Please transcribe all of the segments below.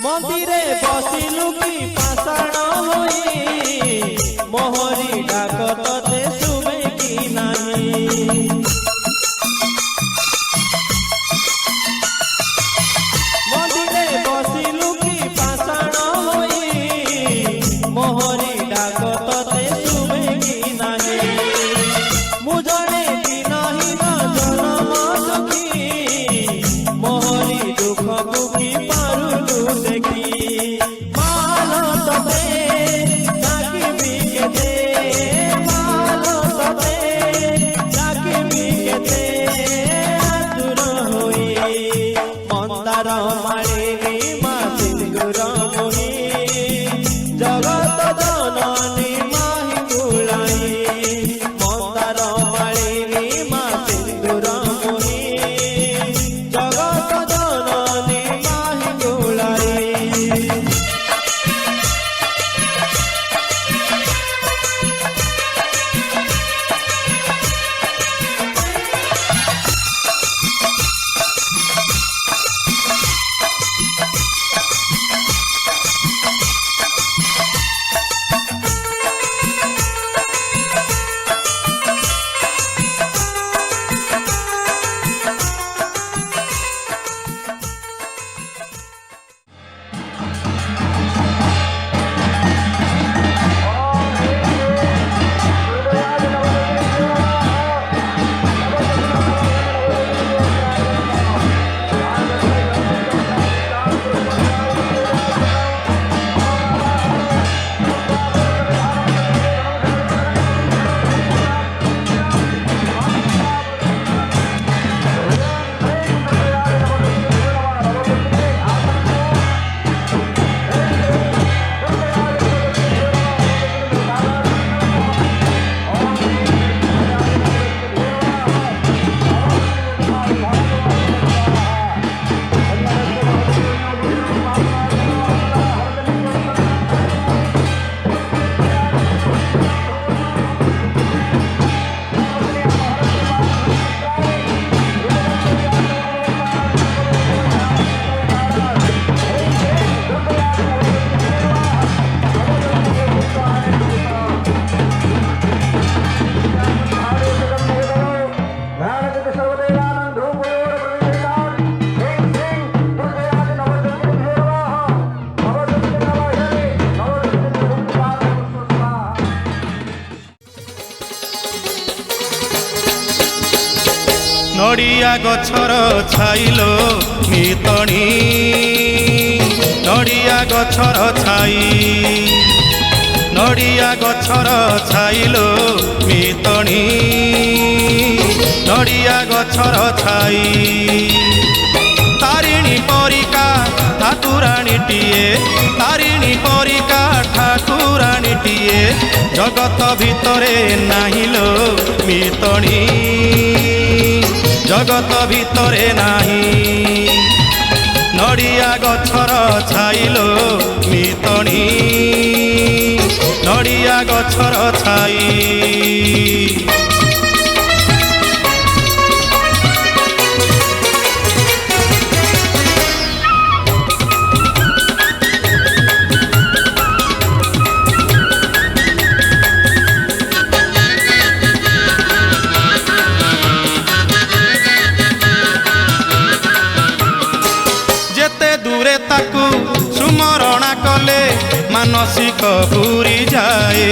मंदिरे बसिलु की पाषाण होई मोहरी डाक तते सुबे की नाही। मंदिरे बसिलु की पाषाण होई मोहरी डाक तते सुबे की नाही। मुजणे दिनहीन जन्म दुखी मोहरी दुख बुकी पारुलु देखी। माल तते जाकी बिके दे माल तते जाकी बिके दे आतुर होई मंदार मालिनी मा सिंदूर मोही जगत जननी माही गुलाई। मंदार मालिनी मा सिंदूर मोही जगत जननी माही गुलाई। नड़िया गछर छाइलो मितणी नड़िया गछर छाई नड़िया गछर छाइलो मितणी नड़िया गछर छाई तारिणी परिका ठाकुराणीटीए तारिणी परिका ठाकुराणीटीए जगत भितरे नाहिलो मितणी जगत भितरे नाही नड़िया गछर छाइलो मितणी नड़िया गछर छाई सुमरणा कले मानसिक पूरी जाए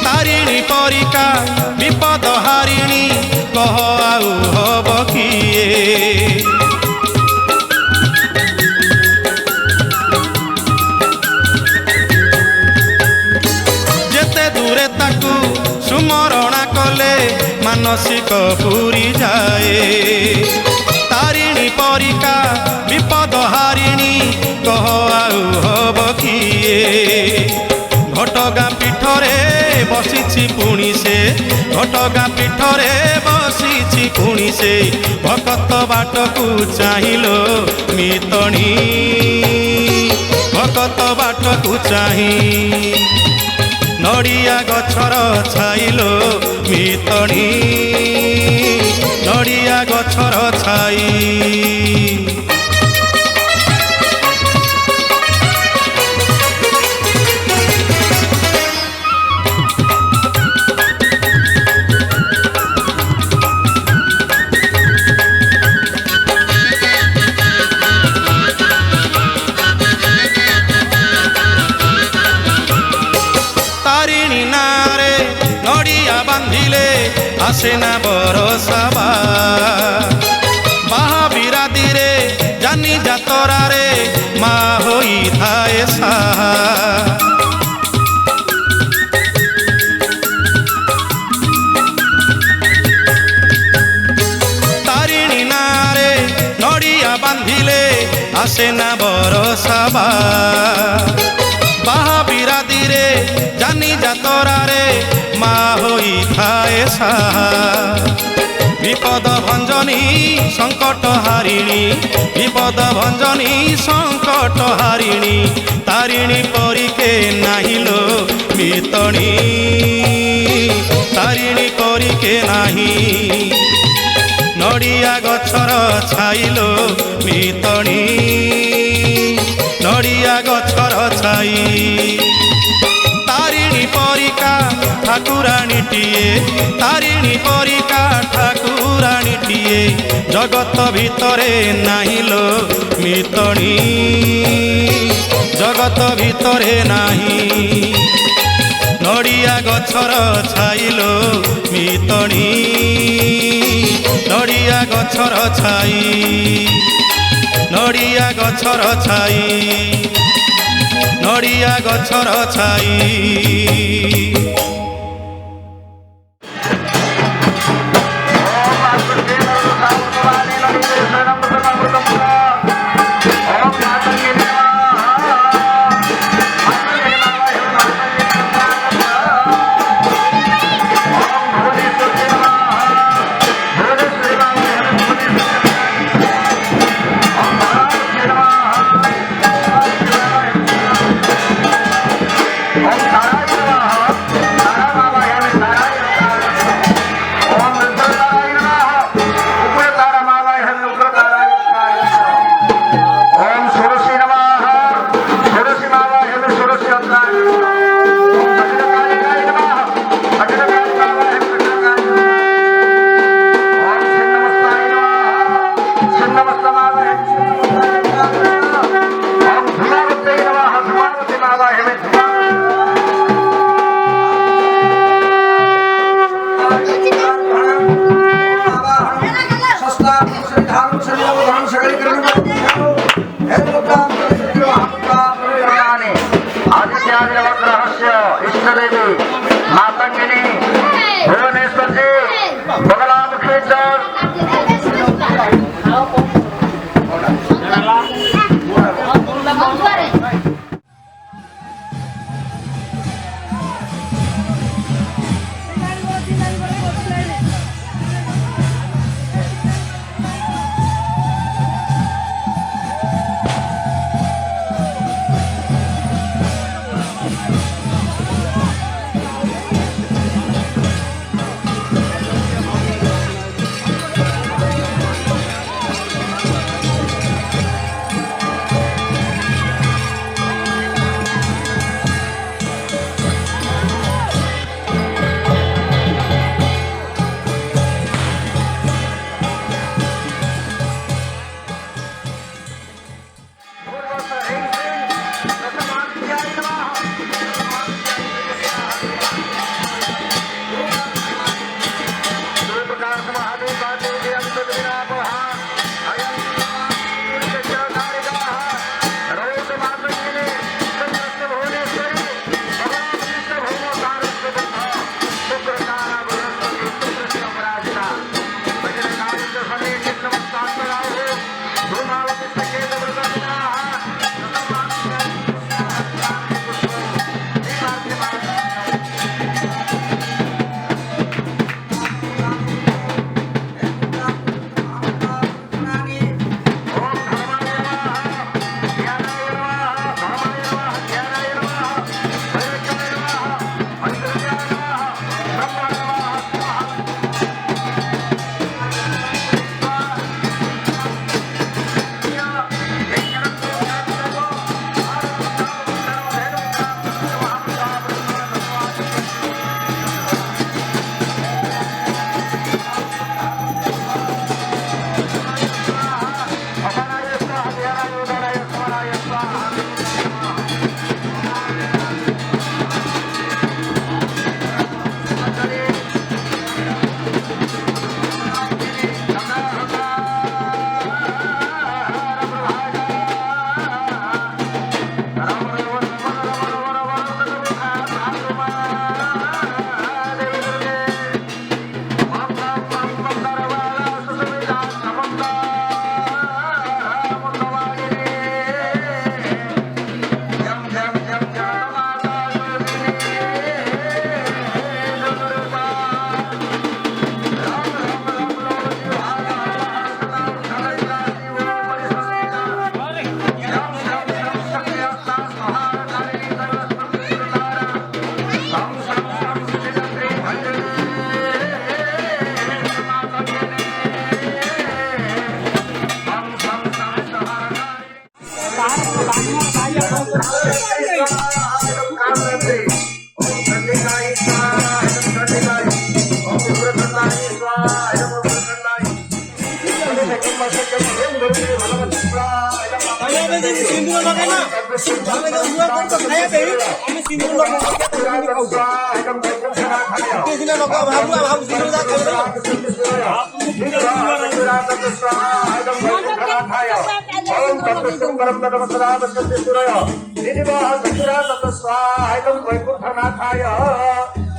तारिणी परिका विपद हारिणी कह आउ हब किए जेते दूरे ताकू सुमरणा कले मानसिक पूरी जाए तारिणी परिका विपद हारिणी कह आउ हब किए घटगाँ पीठरे बसिछि पुणी से घटगाँ पीठरे बसिछि पुणी से भकत बाटकू चाहिलो मितणी भकत बाटकू चाही नड़िया गछर छाइलो मितणी नड़िया गछर छाई आसेना बरसाबा बाहा बिरादी रे जानी जातरा रे माँ होई थाए साहा तारिणी नारे नड़िया बांधिले आसेना बरसाबा बाहा बिरादी रे जानी जातरा रे माँ होई थाए साहा विपद भंजनी संकट हारिणी विपद भंजनी संकट हारिणी तारिणी परिके नाहिलो मितणी तारिणी परिके नाही नड़िया गछर छाइलो मितणी नड़िया गछर छाई तारिणी परिका ठाकुराणीटीए तारिणी परिका ठाकुराणीटीए जगत भितरे नाहिलो मितणी जगत भितरे नाही नड़िया गछर छाइलो मितणी नड़िया गछर छाई नड़िया गछर छाई नड़िया गछर छाई Om Narayana ઉભા રહે.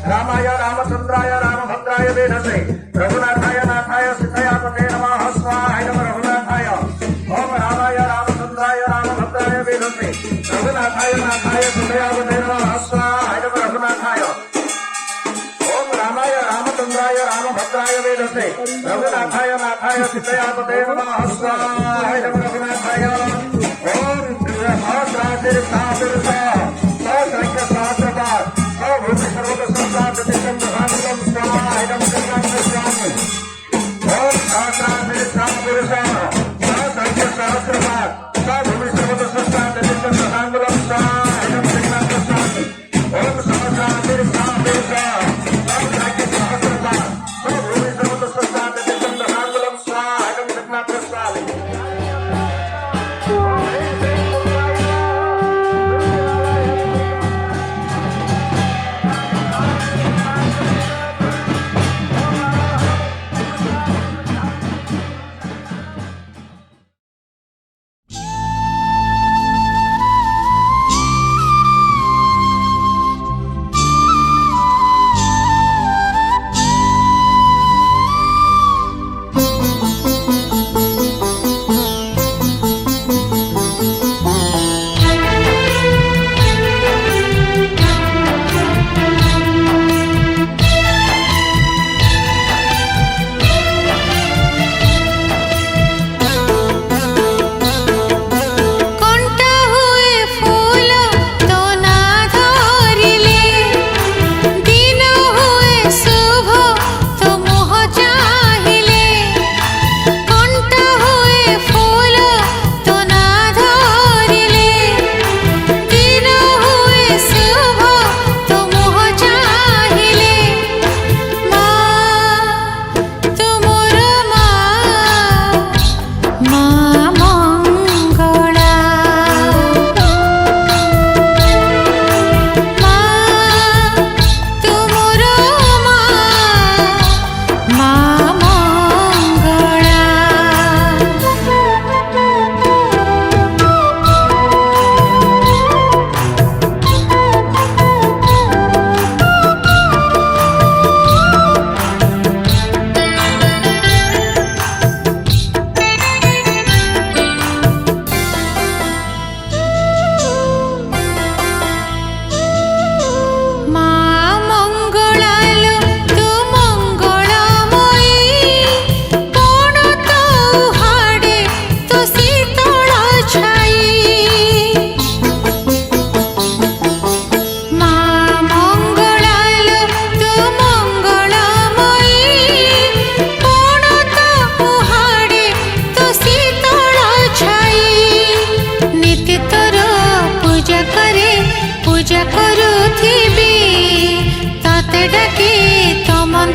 रामाय रामचंद्राय रामभद्राय वेधसे रघुनाथाय नाथाय सीतया पते नमः स्वाहाय नमः रघुनाथाय ओम रामाय रामचंद्राय रामभद्राय वेधसे रघुनाथाय नाथाय सीतया पते नमः स्वाहाय नमः रघुनाथाय ओम रामाय रामचंद्राय रामभद्राय वेधसे रघुनाथाय नाथाय सीतया पते नमः स्वाहाय नमः रघुनाथाय ओम सहस्राधिर सहस्रसा सहस्रज्ञ सहस्रपाद सर्वभूत सर्वत संसारतिशं महानंदं स्वाहाय नमः स्वामी ओम सहस्राधिर सहस्रसा सहस्रज्ञ सहस्रपाद सर्वभूत सर्वत संसारतिशं महानंदं स्वाहाय नमः स्वामी ओम सहस्राधिर सहस्रसा सहस्रज्ञ सहस्रपाद सर्वभूत सर्वत संसारतिशं महानंदं स्वाहाय नमः स्वामी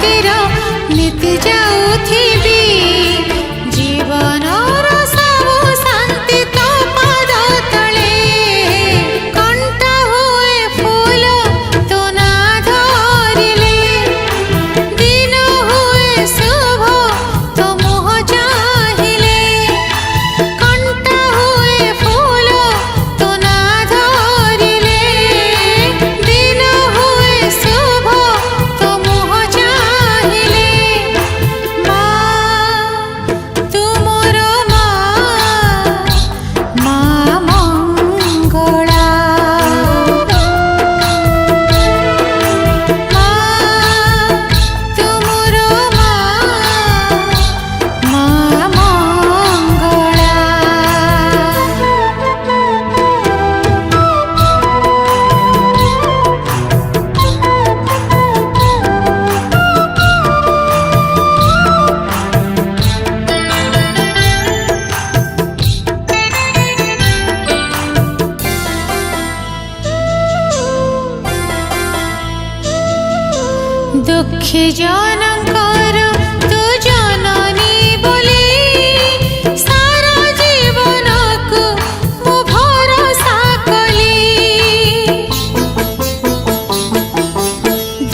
मंदिर नीति जाउथिबी जीवनर सबु शांति तो पाद तले कंटा हुए फूल तो ना धरिले दिन हुए शुभ तो मुह चाहिले कंटा हुए फूल तो ना धरिले दिन हुए शुभ तो मुह चाहिले माँ तुमर माँ मंगला तुमर माँ मंगला दुखी जनकर तू जननी बोली सारा जीवन को मु भरोसा कली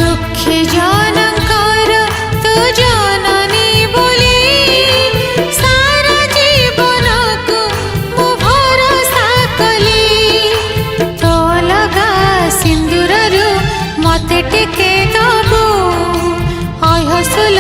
दुखी जनकर तू जननी बोली सारा जीवन को मु भरोसा कली तो लगा सिंदूररू मते टिके दबु आय हसुल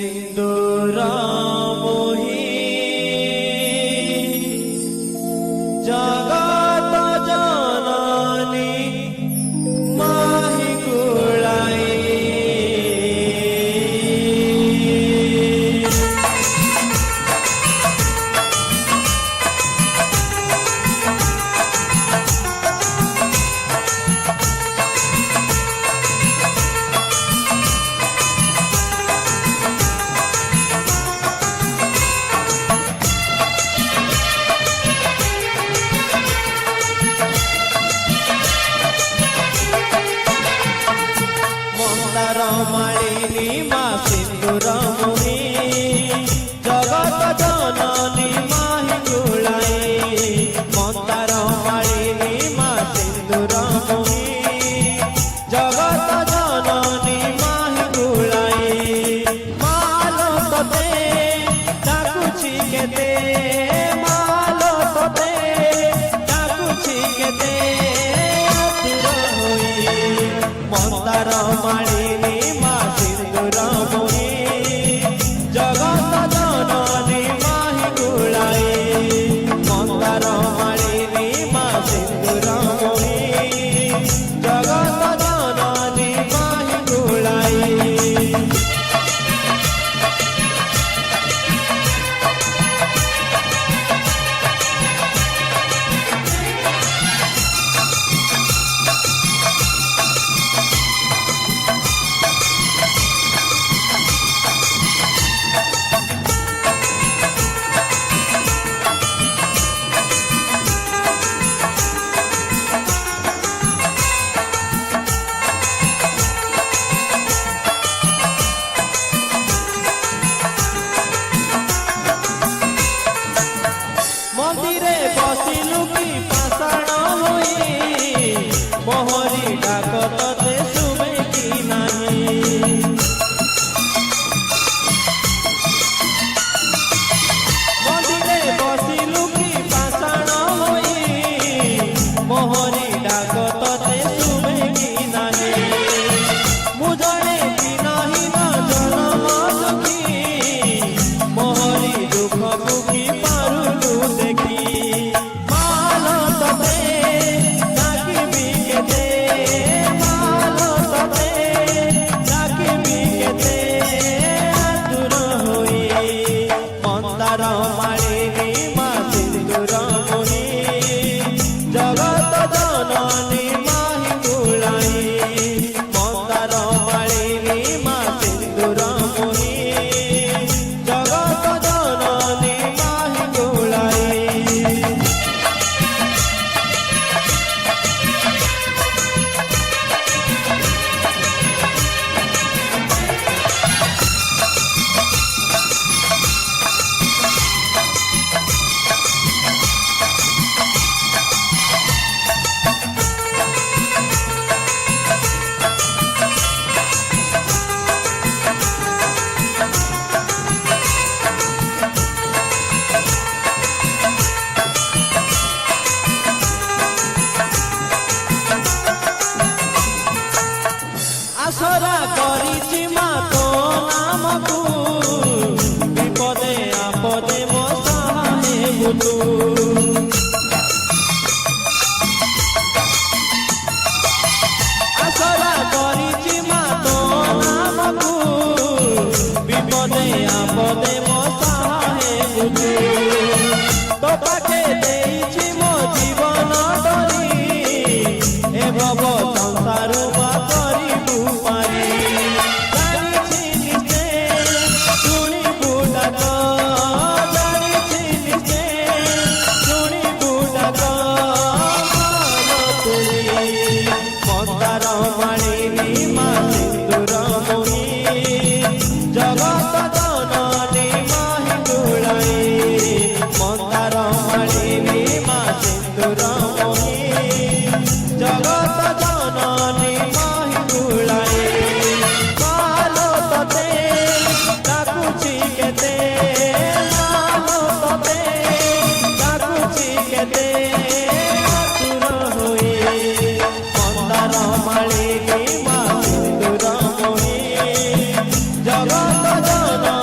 सिंदूर मोही जगत जननी माही गुळाई मंदार मालिनी मा सिंदूर मोही जगत जननी माही गुळाई मंदार मालिनी मा सिंदूर मोही जगत जननी माही गुळाई मालो तोते डाकुछि केते मालो तोते डाकुछि केते आतुर होई मंदार मालिनी मा सिंदूर मोही जगत जननी माही गुळाई मंदार मालिनी मा सिंदूर मोही जगत जननी माही गुळाई मंदिरे बसिलु कि पाषाण होई मोहरी डाक तते सुबे कि नाही मंदिरे बसिलु कि पाषाण होई मोहरी डाक तते सुबे कि नाही मु जणे बिनहीन जनम दुखी मोहरी दुख बुझी पारुलु देखी मालो तते डाकिबी केते मालो तते डाकिबी केते आतुर होई मंदार मालिनी मा सिंदूर मोही जगत जननी माही गुळाई मंदार मालिनी मा सिंदूर मोही जगत जननी माही गुळाई आसरा करिछि मा तो नामकु विपदे आपदे मो सहाय बुतु आसरा करिछि मा तो नामकु विपदे आपदे मो सहाय बुतु तो पाके देइछि मो जीवन डरी ए भव संसार मा करिबु पारी जानिछि निजे शुणिबु डाक जानिछि निजे शुणिबु डाक मालो तुई मंदार मालिनी मा सिंदूर मोही जगत जननी माही गुळाई मंदार मालिनी मा सिंदूर मोही जगत जननी माही गुळाई मालो तते डाकुछि केते मालो तते डाकुछि केते आतुर होई मंदार मालिनी मा सिंदूर मोही जगत जननी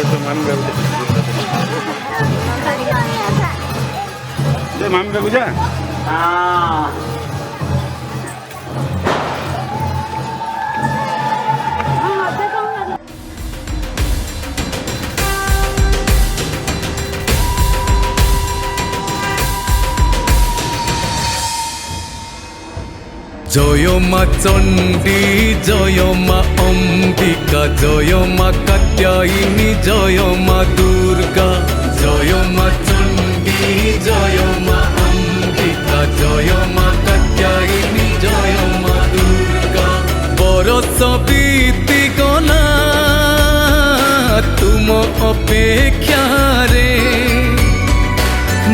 मामी बाबू मामी बाबू जा জয় মা চণ্ডী জয় মা অম্বিকা জয় মা কাত্যায়িনী জয় মা দুর্গা জয় মা চণ্ডী জয় মা অম্বিকা জয় মা কাত্যায়িনী জয় মা দুর্গা বরষ বিতি গলা তুম অপেক্ষারে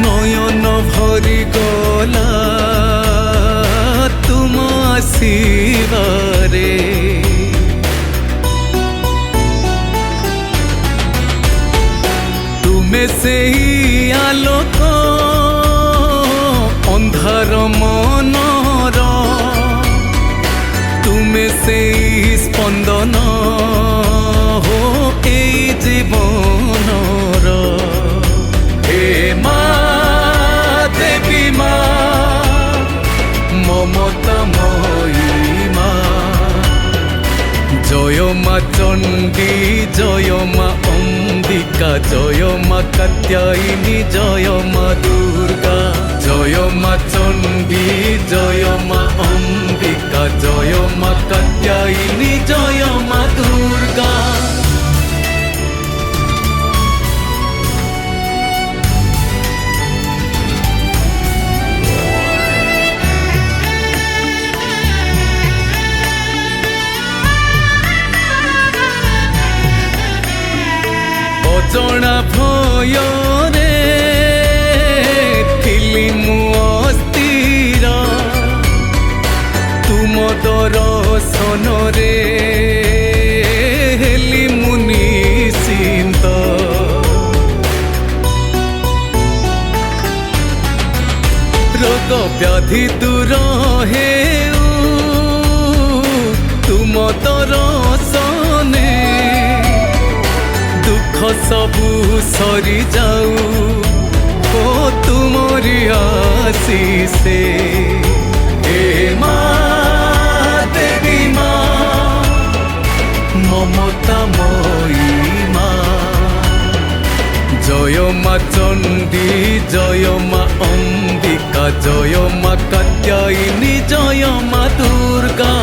নয়ন ভরি গলা তুম আসিবারে তুমে সেই আলোক অন্ধার মনর তুমে সেই স্পন্দন হো এই জীবনর হে মা দেবী মা মমতাময়ী মা জয় মা চণ্ডী জয় মা অম্বিকা জয় মা কাত্যায়িনী জয় মা দুর্গা জয় মা চণ্ডী জয় মা অম্বিকা জয় মা কাত্যায়িনী জয় মা দুর্গা অজনা ভয়রে থিলি মু অস্থির তুম দর্শনরে হেলি মু নিশ্চিন্ত রোগ ব্যাধি দূর হেউ তুম দর্শনে দুঃখ সবু সরি যাও ও তুমরি আশিসে হে মা দেবী মা মমতাময়ী মা জয় মা চণ্ডী জয় মা অম্বিকা জয় মা কাত্যায়িনী জয় মা দুর্গা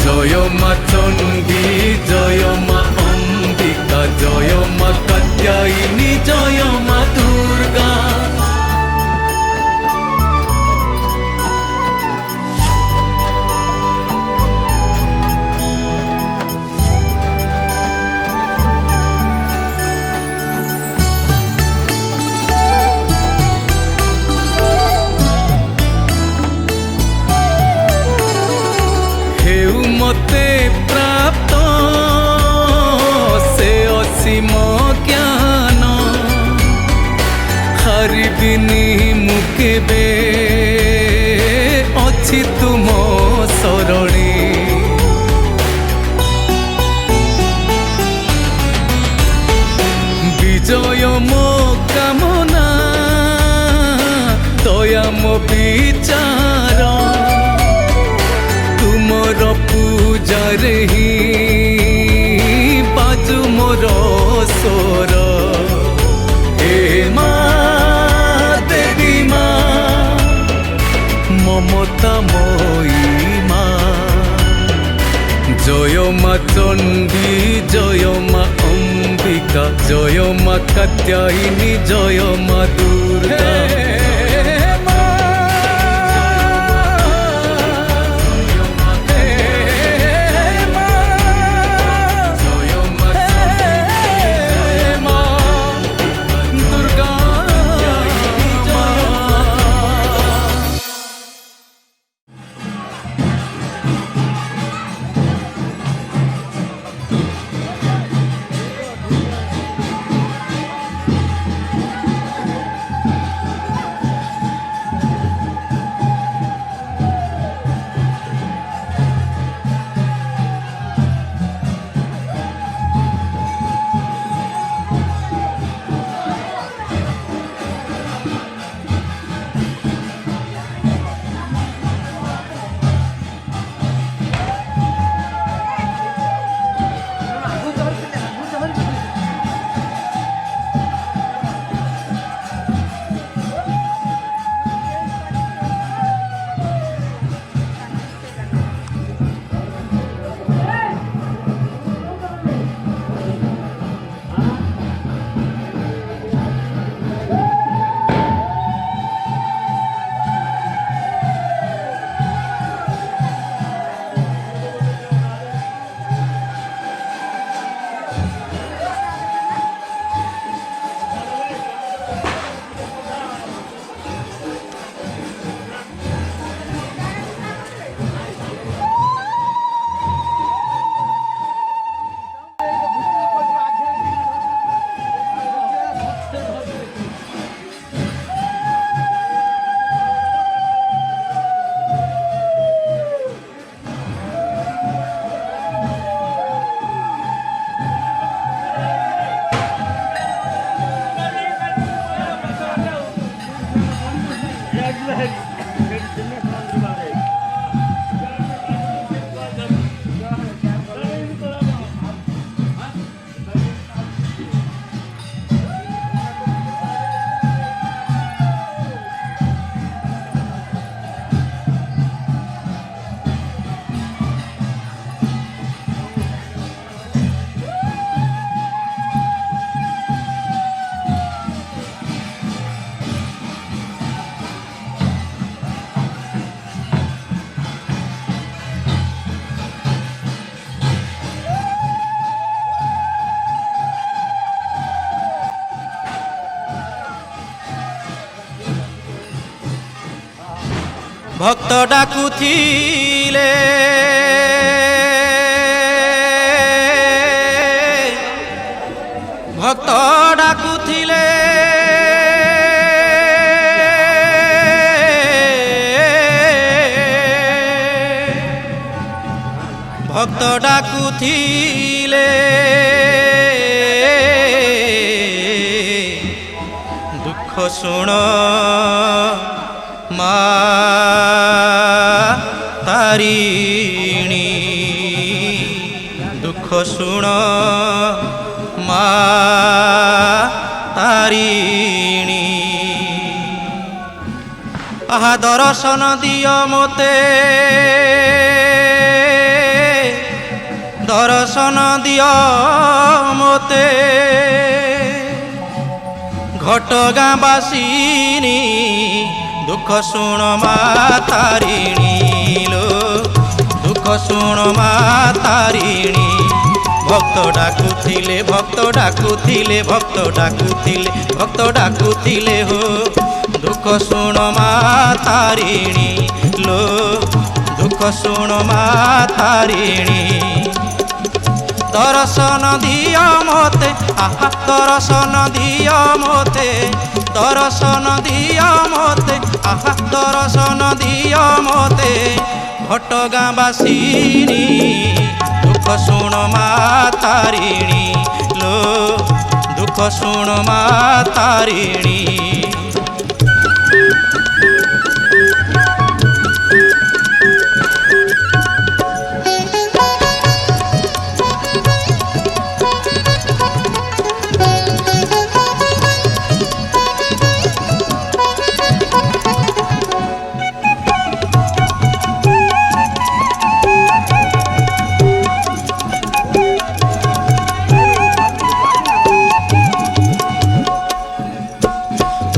জয় মা চণ্ডী জয় মা অম্বিকা জয় মা কাত্যায়িনী জয় মা দুর্গা হেউ মতে প্রাপ্ত সে অসীম জ্ঞান হারিবিনি মু কেবে অছি তুম শরণে বিজয় মো কামনা দয়া মো বিচার তুমর পূজারে হি বাজু মোর স্বর হে মা দেবী মা মমতাময়ী মা জয় মা চণ্ডী জয় মা অম্বিকা জয় মা কাত্যায়িনী জয় মা দুর্গা ভক্ত ডাকুথিলে ভক্ত ডাকুথিলে ভক্ত ডাকুথিলে দুঃখ শুণ মা তারিণী দুঃখ শুণ মা তারিণী আহা দর্শন দিও মতে দর্শন দিও মতে ঘটগাঁ বাসিনী দুঃখ শুণ মা তারিণী লো দুঃখ শুণ মা তারিণী ভক্ত ডাকুথিলে ভক্ত ডাকুথিলে ভক্ত ডাকুথিলে ভক্ত ডাকুথিলে হো দুঃখ শুণ মা তারিণী লো দুঃখ শুণ মা তারিণী দর্শন দিও মতে আহা দর্শন দিও মতে দর্শন দিও মতে আহা দর্শন দিও মতে ঘটগাঁ বাসিনী দুঃখ শুণ মা তারিণী লো দুঃখ শুণ মা তারিণী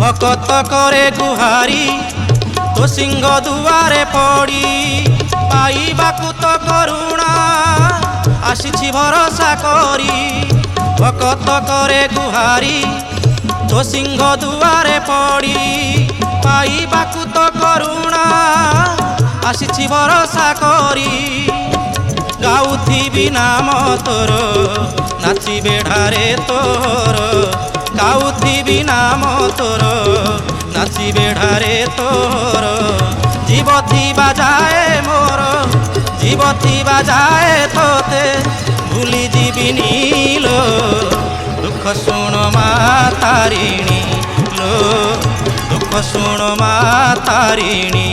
ভকত করে গুহারি তো সিংহ দুয়ারে পড়ি পাইবাকু তো করুণা আসিছি ভরসা করি ভকত করে গুহারি তো সিংহ দুয়ারে পড়ি পাইবাকু তো করুণা আসিছি ভরসা করি গাউথিবি নাম তোর নাচিবে ঢারে তোর গাউথিবি নাম তোর নাচিবে ঢারে তোর জীবথি বাজায় মোর জীবথি বাজায় তোতে ভুলি যাবি নীল দুঃখ শুণ মা তারিণী লো দুঃখ শুণ মা তারিণী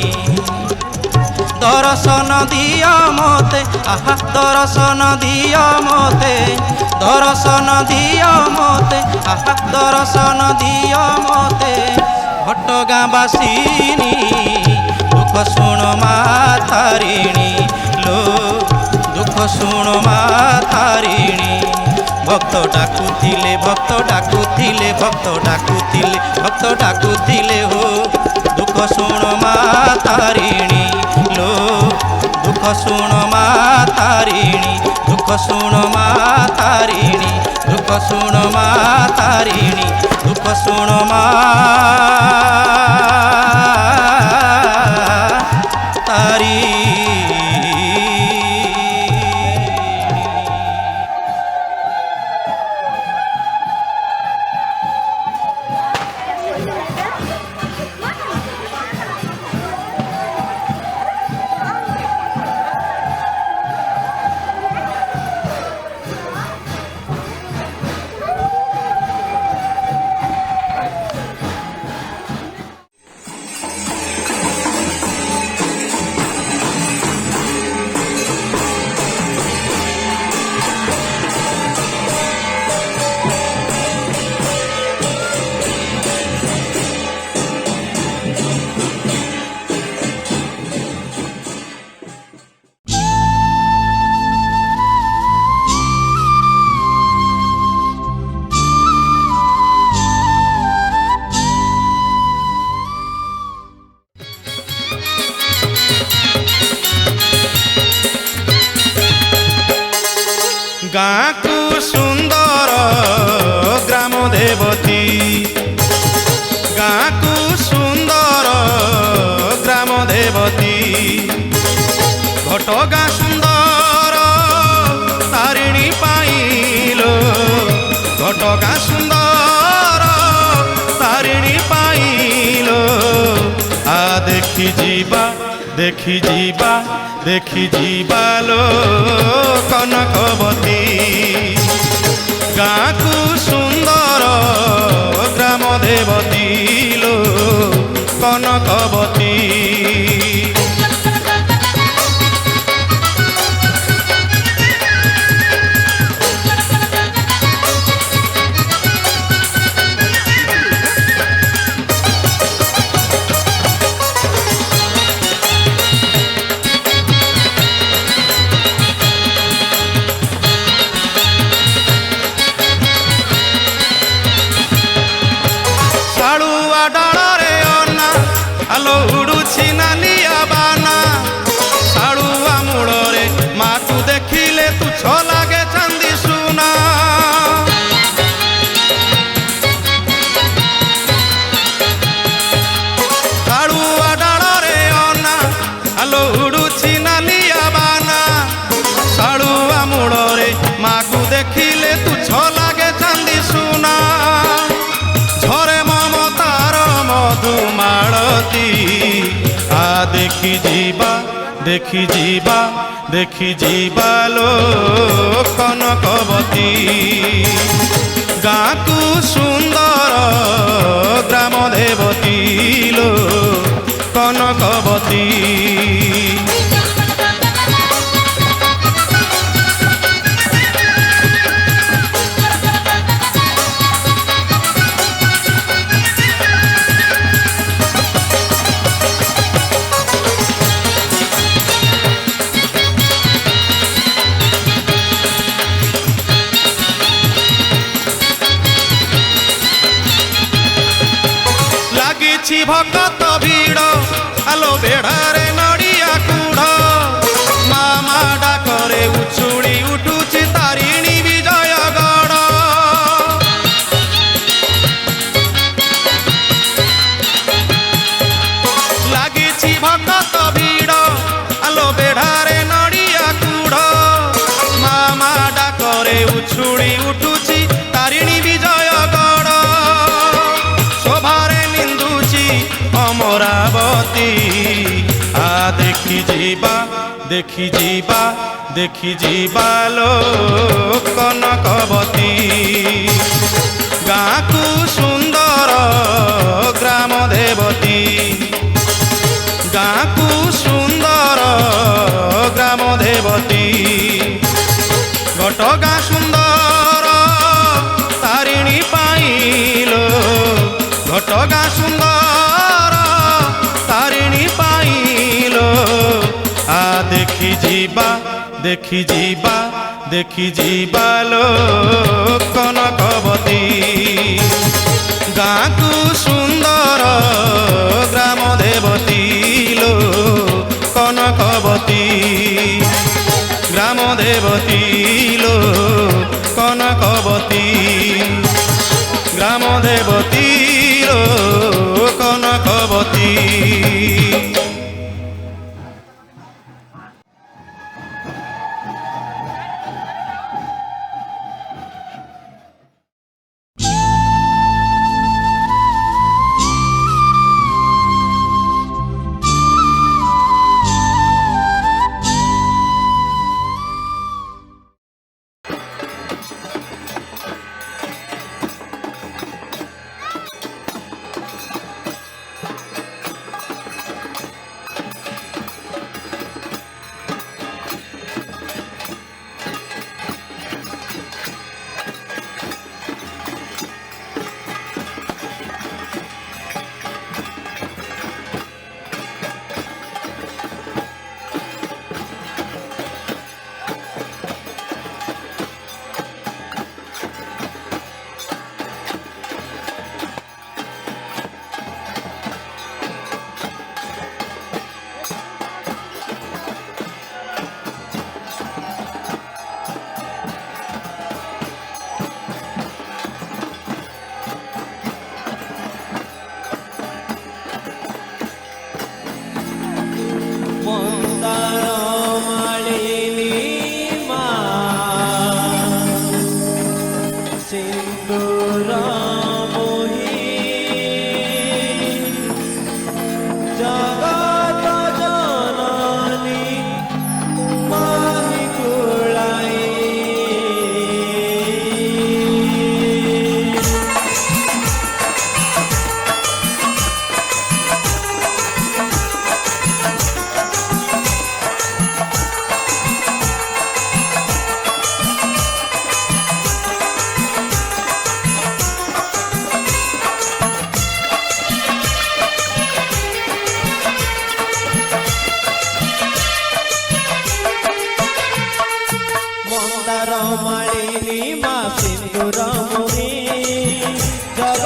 দর্শন দিও মতে আহা দর্শন দিও মতে দর্শন দিও মতে আহা দর্শন দিও মতে ঘটগাঁ বাসিনী দুঃখ শুণ মা তারিণী লো দুঃখ শুণ মা তারিণী ভক্ত ডাকুথিলে ভক্ত ডাকুথিলে ভক্ত ডাকুথিলে ভক্ত ডাকুথিলে হো দুঃখ শুণ মা তারিণী লো দুঃখ শুণ মা তারিণী দুঃখ শুণ মা তারিণী দুঃখ শুণ মা তারিণী দুঃখ শুণ মা ଗାଁକୁ ସୁନ୍ଦର ଗ୍ରାମ ଦେବତୀ ଗାଁକୁ ସୁନ୍ଦର ଗ୍ରାମ ଦେବତୀ ঘটগা সুন্দর তারিণী পাইল ঘটগা সুন্দর তারিণী পাইল আ দেখি ଯିବା দেখি ଯିବା দেখি ଯିବା লো কনকবতী গাঁকু সুন্দর গ্রাম দেবতী লো কনকবতী ডাଳରେ ଅନା ଆଲୋ ଉଡୁଛି ନାଲିଆ ବାନା ଶାଳୁଆ ମୂଳରେ ମାକୁ ଦେଖିଲେ ତୁଚ୍ଛ ଲାଗେ ଚାନ୍ଦି ସୁନା ଶାଳୁଆ ଡାଳରେ ଅନା ଆଲୋ ଉଡୁଛି ନାଲିଆ ବାନା ଶାଳୁଆ ମୂଳରେ ମାକୁ ଦେଖିଲେ ତୁଚ୍ଛ ଲାଗେ ଚାନ୍ଦି ସୁନା ঝরে মমতার মধুমালতী আ দেখি ଯିବା দেখি ଯିବା দেখি ଯିବା লো কনকবতী গাঁকু সুন্দর গ্রাম দেবতী লো কনকবতী ଲାଗିଛି ଭଗତ ଭିଡ଼ ଆଲୋ ବେଢ଼ାରେ ନଡ଼ିଆ କୁଢ଼ ମା ମା ଡାକରେ ଉଛୁଳି ଉଠୁଛି ତାରିଣୀ ବିଜୟଗଡ଼ ଲାଗିଛି ଭଗତ ଭିଡ଼ ଆଲୋ ବେଢ଼ାରେ ନଡ଼ିଆ କୁଢ଼ ମା ମା ଡାକରେ ଉଛୁଳି ଉଠୁଛି ତାରିଣୀ ବିଜୟଗଡ଼ শোভারে নিন্দুছি অমরাবতী আ দেখি ଯିବା দেখি ଯିବା দেখি ଯିବା লো কনকবতী গাঁকু সুন্দর গ্রাম দেবতী গাঁকু সুন্দর গ্রাম দেবতী ঘটগা সুন্দর তারিণী পাইল ঘটগা সুন্দর তারিণী পাইল আ দেখি ଯିବା দেখি ଯିବା দেখি ଯିବା লো কনকবতী গাঁকু সুন্দর গ্রাম দেবতী লো কনকবতী গ্রাম দেবতী লো কনকবতী গ্রাম দেবতী লো কনকবতী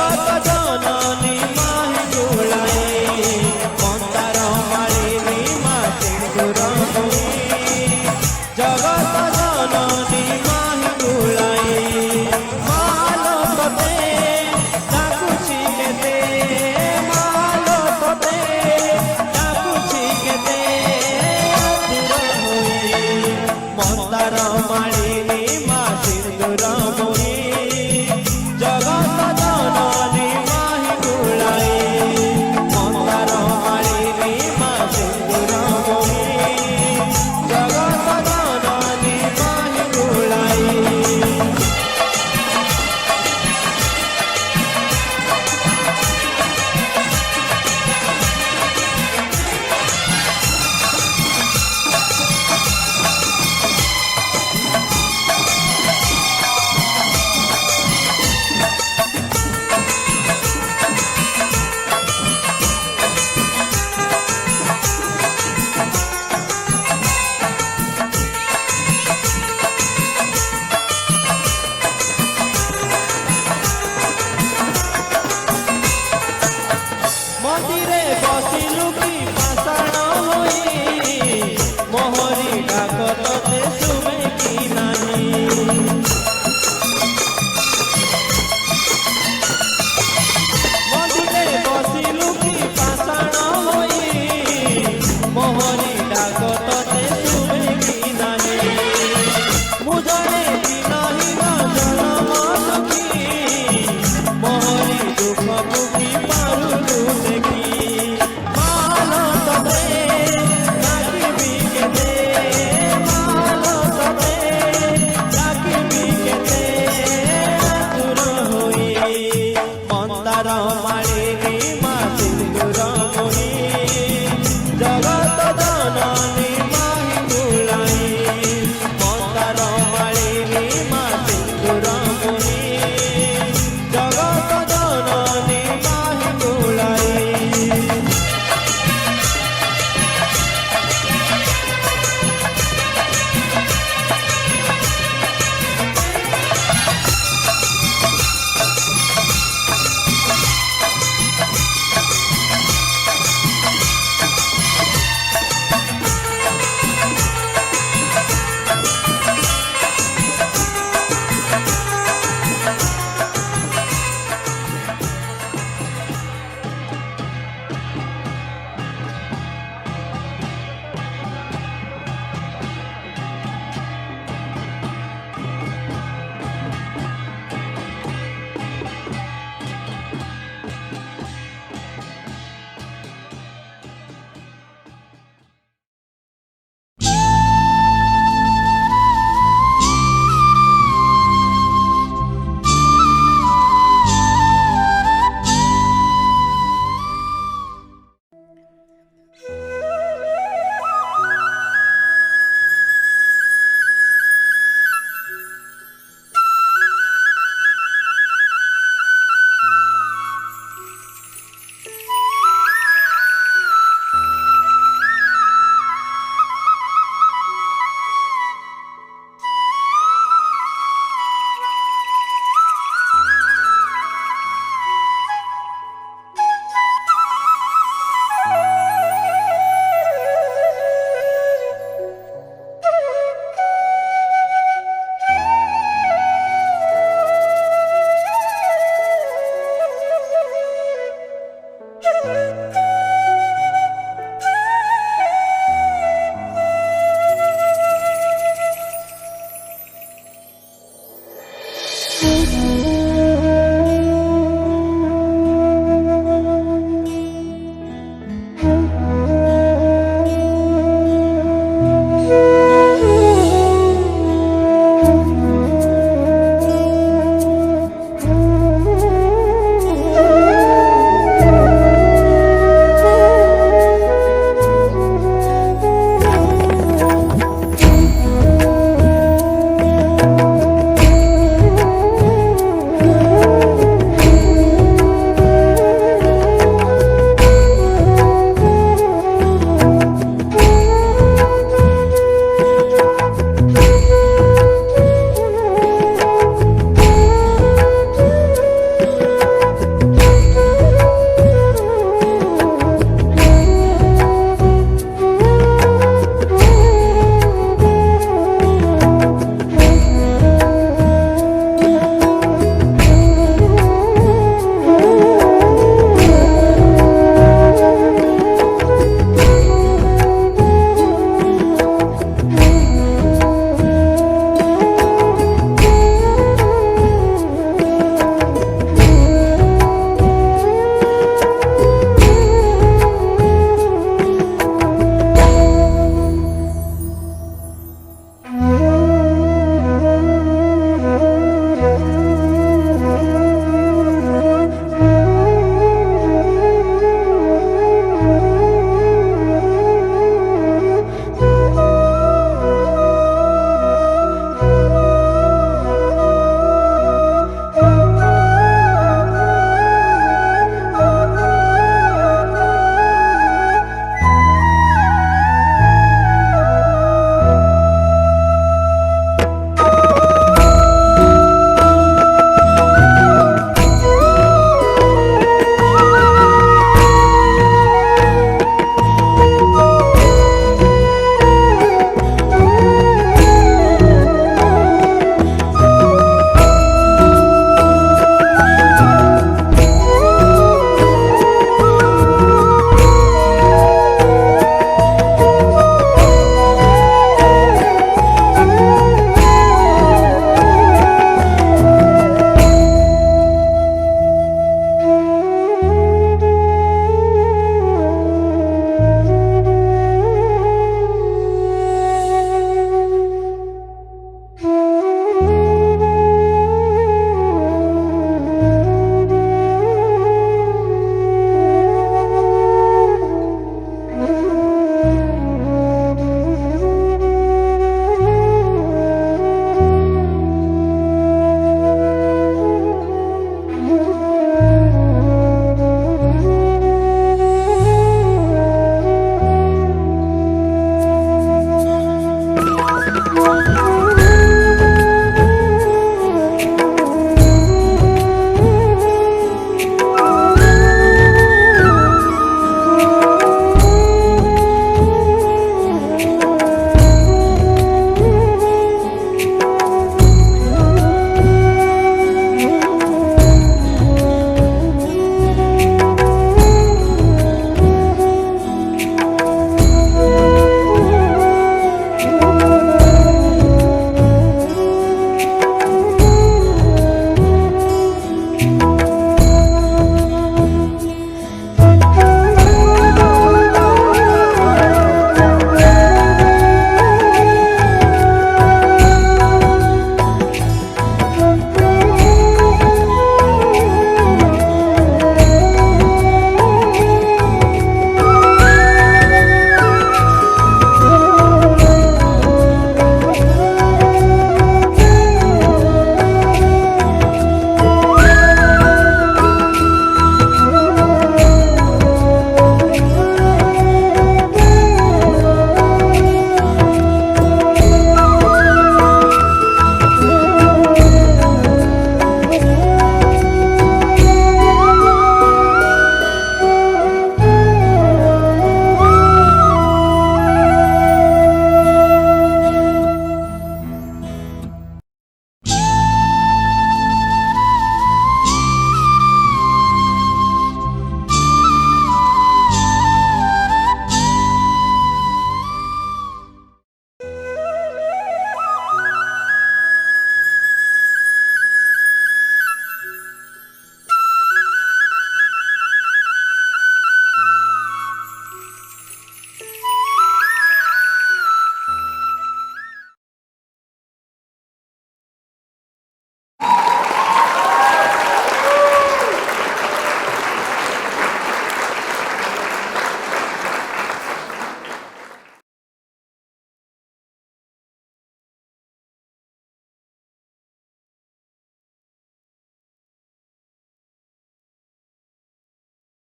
জগত জননী মাহি গুড়াই মন্দার মালিনী মা সিন্দুর মুই জগত জননী মাহি গুড়াই মালো তোতে ডাকুছি কেতে মালো তোতে ডাকুছি কেতে দূর হই মন্দার মালিনী মা সিন্দুর মুই জগত জননী মাহি গুড়াই মন্দার মালিনী মা সিন্দুর মুই জগত জননী মাহি গুড়াই মন্দিরে বসিলু কি পাষাণ হই মোহরি ডাকতে শুভে কি নাহি মন্দিরে বসিলু কি পাষাণ হই মোহরি ডাকতে শুভে কি নাহি মু জনে দিনহীন জনম সখী মোহরি দুঃখ বুকি পারুলু দেখি মালো তোতে ডাকিবি কেতে মালো তোতে ডাকিবি কেতে দূর হই মন্দার মালিনী মা সিন্দুর